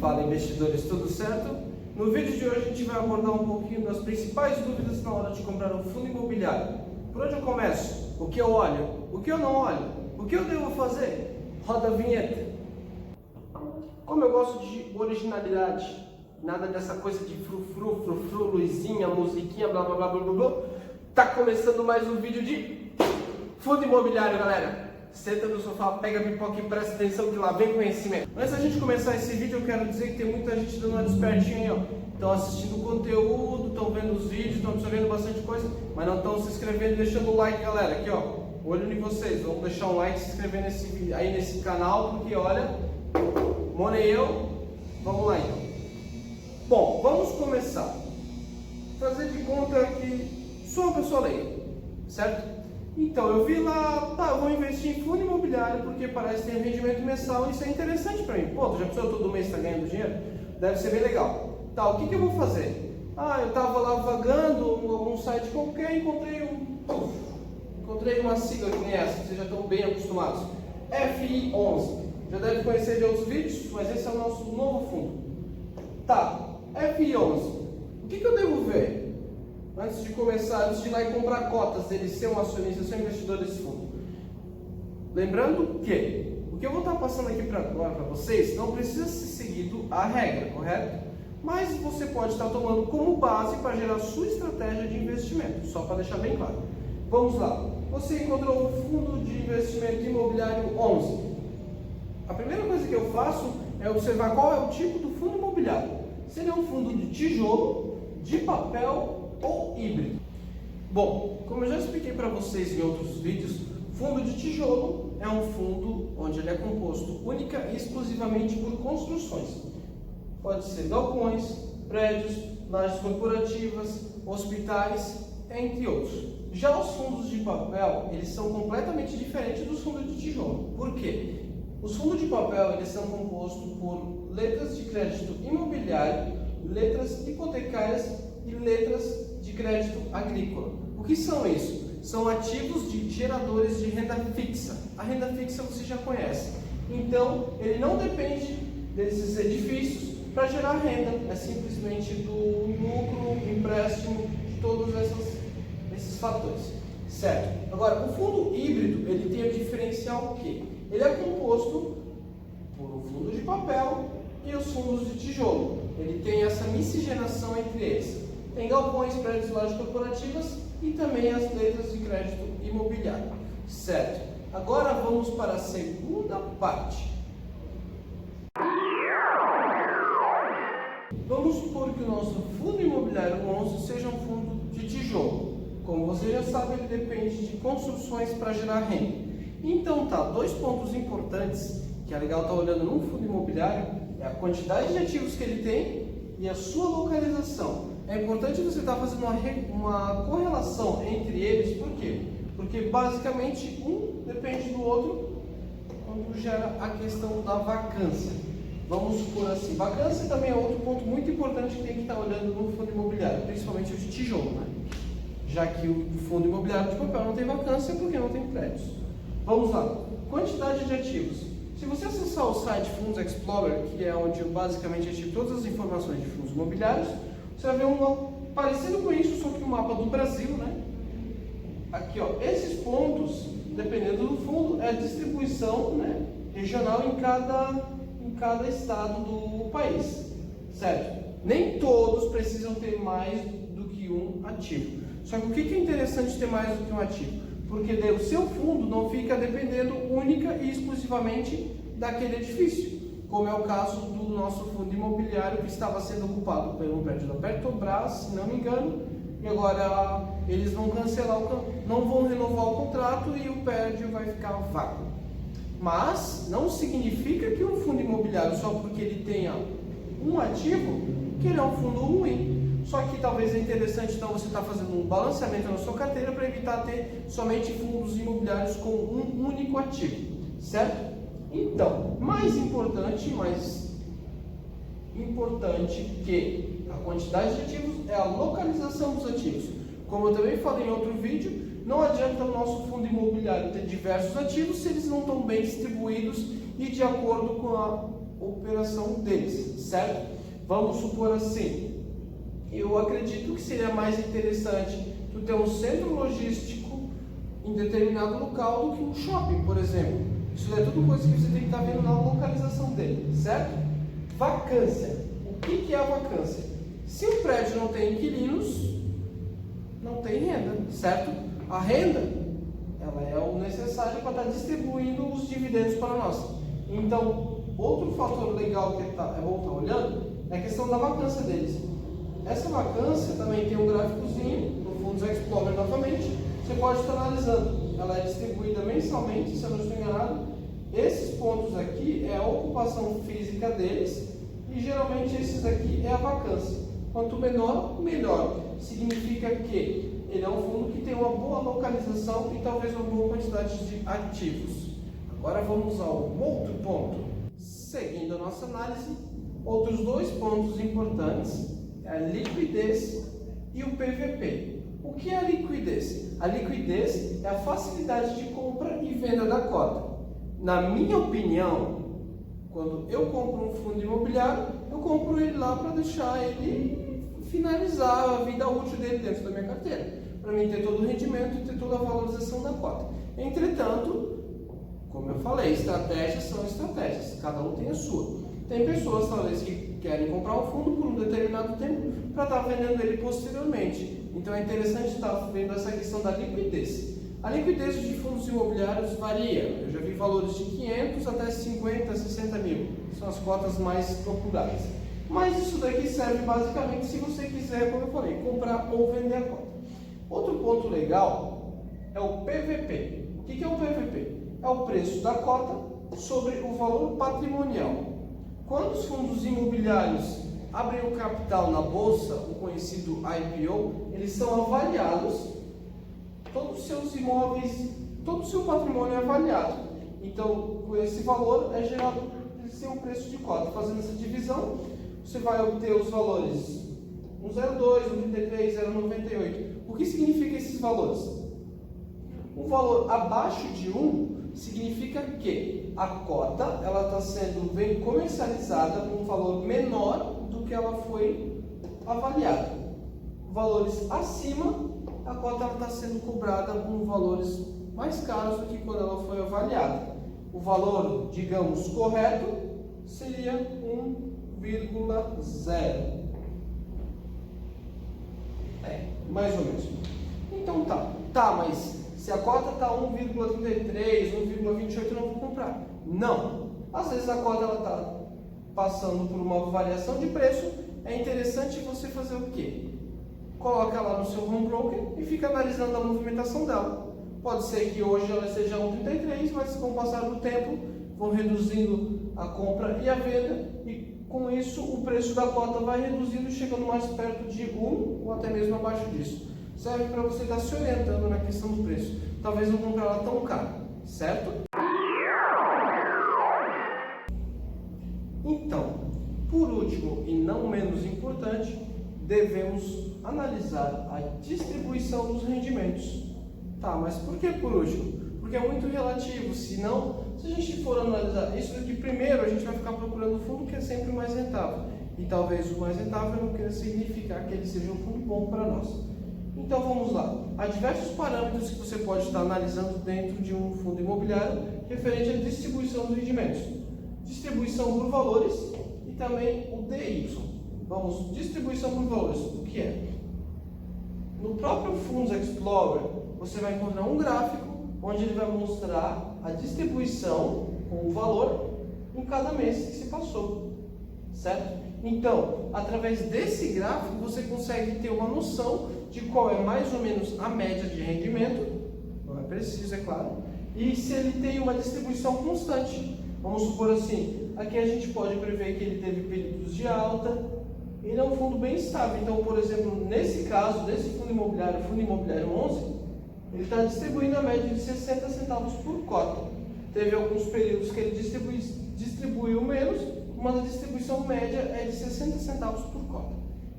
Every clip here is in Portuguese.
Fala investidores, tudo certo? No vídeo de hoje a gente vai abordar um pouquinho das principais dúvidas na hora de comprar um fundo imobiliário. Por onde eu começo? O que eu olho? O que eu não olho? O que eu devo fazer? Roda a vinheta. Como eu gosto de originalidade, nada dessa coisa de frufru, luzinha, musiquinha, blá blá blá blá blá blá. Tá começando mais um vídeo de fundo imobiliário, galera. Senta no sofá, pega a pipoca e presta atenção que lá vem conhecimento. Antes da gente começar esse vídeo, eu quero dizer que tem muita gente dando uma despertinha aí, ó. Estão assistindo o conteúdo, estão vendo os vídeos, estão absorvendo bastante coisa, mas não estão se inscrevendo e deixando o like, galera. Aqui, ó, olho em vocês. Vamos deixar um like e se inscrever nesse canal, porque olha, money eu. Vamos lá então. Bom, vamos começar. Fazer de conta que sou uma pessoa leiga, certo? Então, eu vi lá, tá, eu vou investir em fundo imobiliário porque parece ter um rendimento mensal e isso é interessante para mim. Pô, tu já pensou todo mês tá ganhando dinheiro? Deve ser bem legal. Tá, o que eu vou fazer? Ah, eu tava lá vagando em algum site qualquer e encontrei uma sigla que nem essa, vocês já estão bem acostumados. FI11. Já deve conhecer de outros vídeos, mas esse é o nosso novo fundo. Tá, FI11. O que eu devo ver? Antes de começar, antes de ir lá e comprar cotas, ele ser um acionista, ser um investidor desse fundo. Lembrando que o que eu vou estar passando aqui agora para vocês não precisa ser seguido a regra, correto? Mas você pode estar tomando como base para gerar sua estratégia de investimento, só para deixar bem claro. Vamos lá. Você encontrou o fundo de investimento imobiliário 11. A primeira coisa que eu faço é observar qual é o tipo do fundo imobiliário. Se ele é um fundo de tijolo, de papel ou híbrido. Bom, como eu já expliquei para vocês em outros vídeos, fundo de tijolo é um fundo onde ele é composto única e exclusivamente por construções. Pode ser galpões, prédios, lajes corporativas, hospitais, entre outros. Já os fundos de papel, eles são completamente diferentes dos fundos de tijolo. Por quê? Os fundos de papel, eles são compostos por letras de crédito imobiliário, letras hipotecárias e letras de crédito agrícola. O que são isso? São ativos de geradores de renda fixa. A renda fixa você já conhece. Então, ele não depende desses edifícios para gerar renda. É simplesmente do lucro, empréstimo, de todos esses fatores. Certo? Agora, o fundo híbrido, ele tem o diferencial o quê? Ele é composto por um fundo de papel e os fundos de tijolo. Ele tem essa miscigenação entre eles. Tem galpões, prédios, lajes corporativas e também as letras de crédito imobiliário. Certo. Agora vamos para a segunda parte. Vamos supor que o nosso fundo imobiliário 11 seja um fundo de tijolo. Como você já sabe, ele depende de construções para gerar renda. Então tá, dois pontos importantes que é legal estar olhando num fundo imobiliário é a quantidade de ativos que ele tem e a sua localização. É importante você estar fazendo uma correlação entre eles, por quê? Porque basicamente um depende do outro quando gera a questão da vacância. Vamos supor assim, vacância também é outro ponto muito importante que tem que estar olhando no fundo imobiliário, principalmente o de tijolo, né? Já que o fundo imobiliário de papel não tem vacância porque não tem prédios. Vamos lá, quantidade de ativos. Se você acessar o site Funds Explorer, que é onde eu basicamente ativo todas as informações de fundos imobiliários, você vai ver um parecido com isso, só que um mapa do Brasil, né? Aqui, ó, esses pontos, dependendo do fundo, é a distribuição, né, regional em cada estado do país, certo? Nem todos precisam ter mais do que um ativo. Só que o que é interessante ter mais do que um ativo? Porque daí o seu fundo não fica dependendo única e exclusivamente daquele edifício, como é o caso do nosso fundo imobiliário que estava sendo ocupado pelo prédio da Petrobras, se não me engano, e agora eles vão cancelar, não vão renovar o contrato e o prédio vai ficar vago. Mas não significa que um fundo imobiliário, só porque ele tenha um ativo, que ele é um fundo ruim. Só que talvez é interessante então você estar fazendo um balanceamento na sua carteira para evitar ter somente fundos imobiliários com um único ativo, certo? Então, mais importante que a quantidade de ativos é a localização dos ativos. Como eu também falei em outro vídeo, não adianta o nosso fundo imobiliário ter diversos ativos se eles não estão bem distribuídos e de acordo com operação deles, certo? Vamos supor assim, eu acredito que seria mais interessante tu ter um centro logístico em determinado local do que um shopping, por exemplo. Isso é tudo coisa que você tem que estar vendo na localização dele, certo? Vacância. O que é a vacância? Se um prédio não tem inquilinos, não tem renda, certo? A renda, ela é o necessário para estar distribuindo os dividendos para nós. Então, outro fator legal que é bom estar olhando é a questão da vacância deles. Essa vacância também tem um gráficozinho no Fundos Explorer novamente. Você pode estar analisando. Ela é distribuída mensalmente, se eu não estou enganado. Esses pontos aqui é a ocupação física deles e geralmente esses aqui é a vacância. Quanto menor, melhor. Significa que ele é um fundo que tem uma boa localização e talvez uma boa quantidade de ativos. Agora vamos ao outro ponto. Seguindo a nossa análise, outros dois pontos importantes é a liquidez e o PVP. O que é a liquidez? A liquidez é a facilidade de compra e venda da cota. Na minha opinião, quando eu compro um fundo imobiliário, eu compro ele lá para deixar ele finalizar a vida útil dele dentro da minha carteira, para mim ter todo o rendimento e ter toda a valorização da cota. Entretanto, como eu falei, estratégias são estratégias, cada um tem a sua. Tem pessoas talvez que querem comprar um fundo por um determinado tempo para estar vendendo ele posteriormente. Então é interessante estar vendo essa questão da liquidez. A liquidez de fundos imobiliários varia. Eu já vi valores de 500 até 50, 60 mil. São as cotas mais procuradas. Mas isso daqui serve basicamente se você quiser, como eu falei, comprar ou vender a cota. Outro ponto legal é o PVP. O que é o PVP? É o preço da cota sobre o valor patrimonial. Quando os fundos imobiliários abrem o capital na bolsa, o conhecido IPO, eles são avaliados, todos os seus imóveis, todo o seu patrimônio é avaliado. Então, com esse valor é gerado seu preço de cota. Fazendo essa divisão, você vai obter os valores 1,02, 1,33, 0,98. O que significa esses valores? Um valor abaixo de 1 significa que a cota está sendo bem comercializada com um valor menor do que ela foi avaliada. Valores acima, a cota está sendo cobrada com valores mais caros do que quando ela foi avaliada. O valor, digamos, correto seria 1,0. Mais ou menos. Então mas se a cota está 1,33, 1,28, eu não vou comprar. Não. Às vezes a cota está passando por uma variação de preço. É interessante você fazer o quê? Coloca lá no seu home broker e fica analisando a movimentação dela. Pode ser que hoje ela seja 1,33, mas com o passar do tempo vão reduzindo a compra e a venda e com isso o preço da cota vai reduzindo, chegando mais perto de 1 ou até mesmo abaixo disso. Serve para você estar se orientando na questão do preço. Talvez não comprar ela tão cara, certo? Então, por último e não menos importante, devemos analisar a distribuição dos rendimentos. Tá, mas por que por último? Porque é muito relativo, se a gente for analisar isso daqui primeiro, a gente vai ficar procurando o fundo que é sempre o mais rentável. E talvez o mais rentável não queira significar que ele seja um fundo bom para nós. Então vamos lá. Há diversos parâmetros que você pode estar analisando dentro de um fundo imobiliário referente à distribuição dos rendimentos. Distribuição por valores e também o DY. Vamos, distribuição por valores. O que é? No próprio Fundos Explorer, você vai encontrar um gráfico onde ele vai mostrar a distribuição com o valor em cada mês que se passou, certo? Então, através desse gráfico, você consegue ter uma noção de qual é mais ou menos a média de rendimento, não é preciso, é claro, e se ele tem uma distribuição constante. Vamos supor assim, aqui a gente pode prever que ele teve períodos de alta. Ele é um fundo bem estável. Então, por exemplo, nesse caso, nesse fundo imobiliário 11, ele está distribuindo a média de 60 centavos por cota. Teve alguns períodos que ele distribuiu menos, mas a distribuição média é de 60 centavos por cota.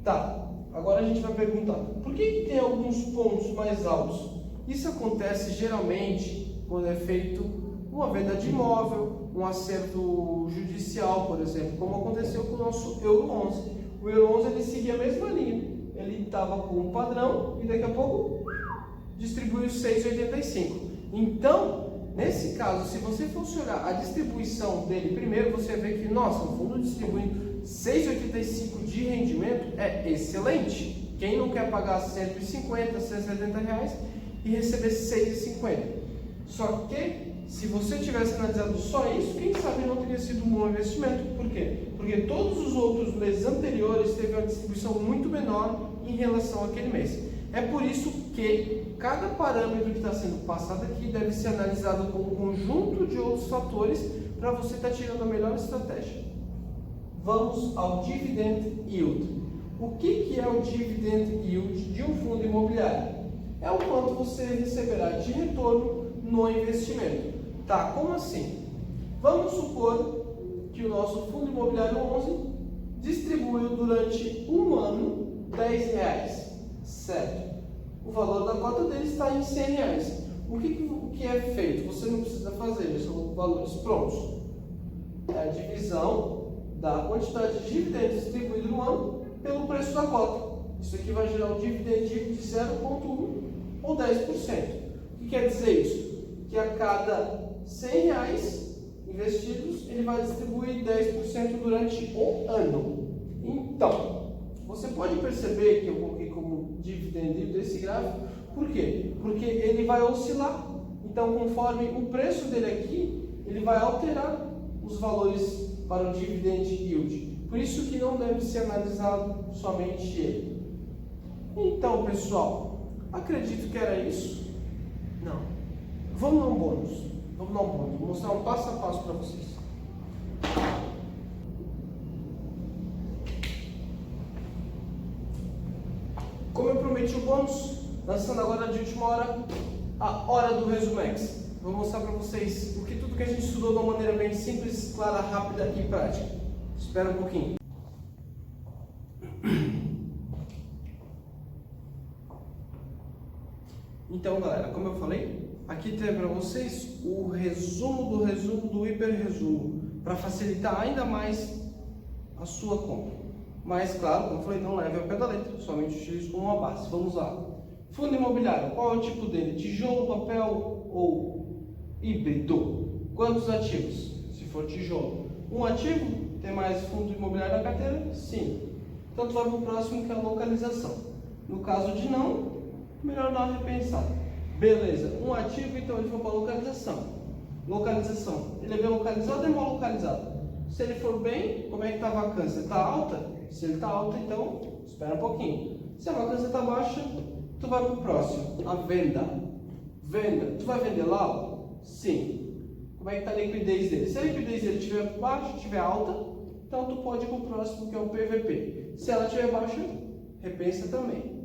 Tá, agora a gente vai perguntar, por que tem alguns pontos mais altos? Isso acontece geralmente quando é feito uma venda de imóvel, um acerto judicial, por exemplo, como aconteceu com o nosso Euro 11. O Euro 11 ele seguia a mesma linha, ele estava com um padrão e daqui a pouco distribuiu 6,85. Então, nesse caso, se você fosse olhar a distribuição dele primeiro, você vê que, nossa, o fundo distribuindo 6,85 de rendimento é excelente. Quem não quer pagar 150, 170 reais e receber 6,50? Só que, se você tivesse analisado só isso, quem sabe não teria sido um bom investimento. Por quê? Porque todos os outros meses anteriores teve uma distribuição muito menor em relação àquele mês. É por isso que cada parâmetro que está sendo passado aqui deve ser analisado com um conjunto de outros fatores para você estar tirando a melhor estratégia. Vamos ao Dividend Yield. O que é o Dividend Yield de um fundo imobiliário? É o quanto você receberá de retorno no investimento. Tá, como assim? Vamos supor que o nosso fundo imobiliário 11 distribuiu durante um ano R$10, certo? O valor da cota dele está em R$100. O que é feito? Você não precisa fazer, são valores prontos. É a divisão da quantidade de dividendos distribuído no ano pelo preço da cota. Isso aqui vai gerar um dividend yield de 0,1 ou 10%. O que quer dizer isso? Que a cada R$100 investidos, ele vai distribuir 10% durante o ano. Então, você pode perceber que eu coloquei como dividend yield desse gráfico. Por quê? Porque ele vai oscilar. Então, conforme o preço dele aqui, ele vai alterar os valores para o dividend yield. Por isso que não deve ser analisado somente ele. Então, pessoal, acredito que era isso? Não. Vamos dar um bônus. Vou mostrar um passo a passo para vocês. Como eu prometi o bônus, lançando agora de última hora, a hora do Resumex. Vou mostrar para vocês tudo que a gente estudou de uma maneira bem simples, clara, rápida e prática. Espera um pouquinho. Então, galera, como eu falei, aqui tem para vocês o resumo do hiper-resumo, para facilitar ainda mais a sua compra. Mas, claro, como eu falei, não leve ao pé da letra, somente utilize como uma base. Vamos lá. Fundo imobiliário, qual é o tipo dele? Tijolo, papel ou híbrido? Quantos ativos? Se for tijolo. Um ativo? Tem mais fundo imobiliário na carteira? Sim. Então, tu vai para o próximo, que é a localização. No caso de não, melhor dar uma repensada. Beleza, um ativo, então ele for para a localização. Localização, ele é bem localizado ou é mal localizado? Se ele for bem, como é que está a vacância? Está alta? Se ele está alta, então espera um pouquinho. Se a vacância está baixa, tu vai para o próximo, a venda. Venda, tu vai vender lá? Sim. Como é que está a liquidez dele? Se a liquidez dele estiver baixa, estiver alta, então tu pode ir para o próximo, que é o PVP. Se ela estiver baixa, repensa também.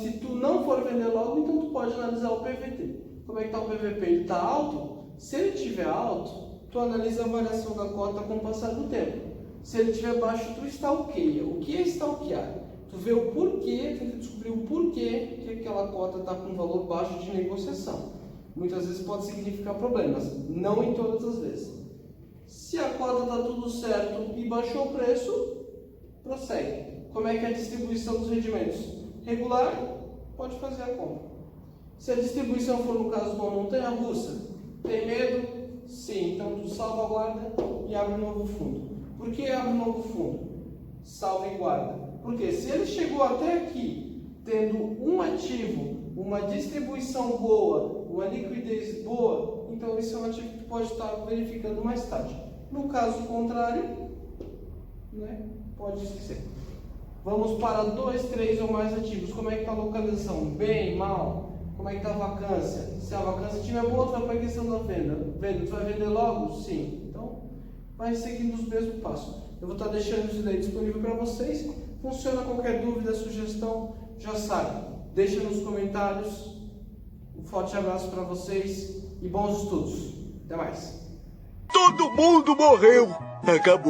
Se tu não for vender logo, então tu pode analisar o PVT. Como é que está o PVP? Ele está alto? Se ele estiver alto, tu analisa a variação da cota com o passar do tempo. Se ele estiver baixo, tu stalkeia. O que é stalkear? Tu vê o porquê, tenta descobrir o porquê que aquela cota está com um valor baixo de negociação. Muitas vezes pode significar problemas, não em todas as vezes. Se a cota está tudo certo e baixou o preço, prossegue. Como é que é a distribuição dos rendimentos? Regular, pode fazer a compra. Se a distribuição for no caso de uma montanha-russa, tem medo? Sim, então tu salvaguarda e abre um novo fundo. Por que abre um novo fundo? Salva e guarda. Porque se ele chegou até aqui, tendo um ativo, uma distribuição boa, uma liquidez boa, então esse é um ativo que tu pode estar verificando mais tarde. No caso contrário, pode esquecer. Vamos para 2, 3 ou mais ativos. Como é que está a localização? Bem, mal? Como é que está a vacância? Se a vacância estiver boa, tu vai para a questão da venda. Venda, tu vai vender logo? Sim. Então, vai seguindo os mesmos passos. Eu vou estar deixando isso daí disponível para vocês. Funciona, qualquer dúvida, sugestão, já sabe. Deixa nos comentários. Um forte abraço para vocês e bons estudos. Até mais. Todo mundo morreu. Acabou.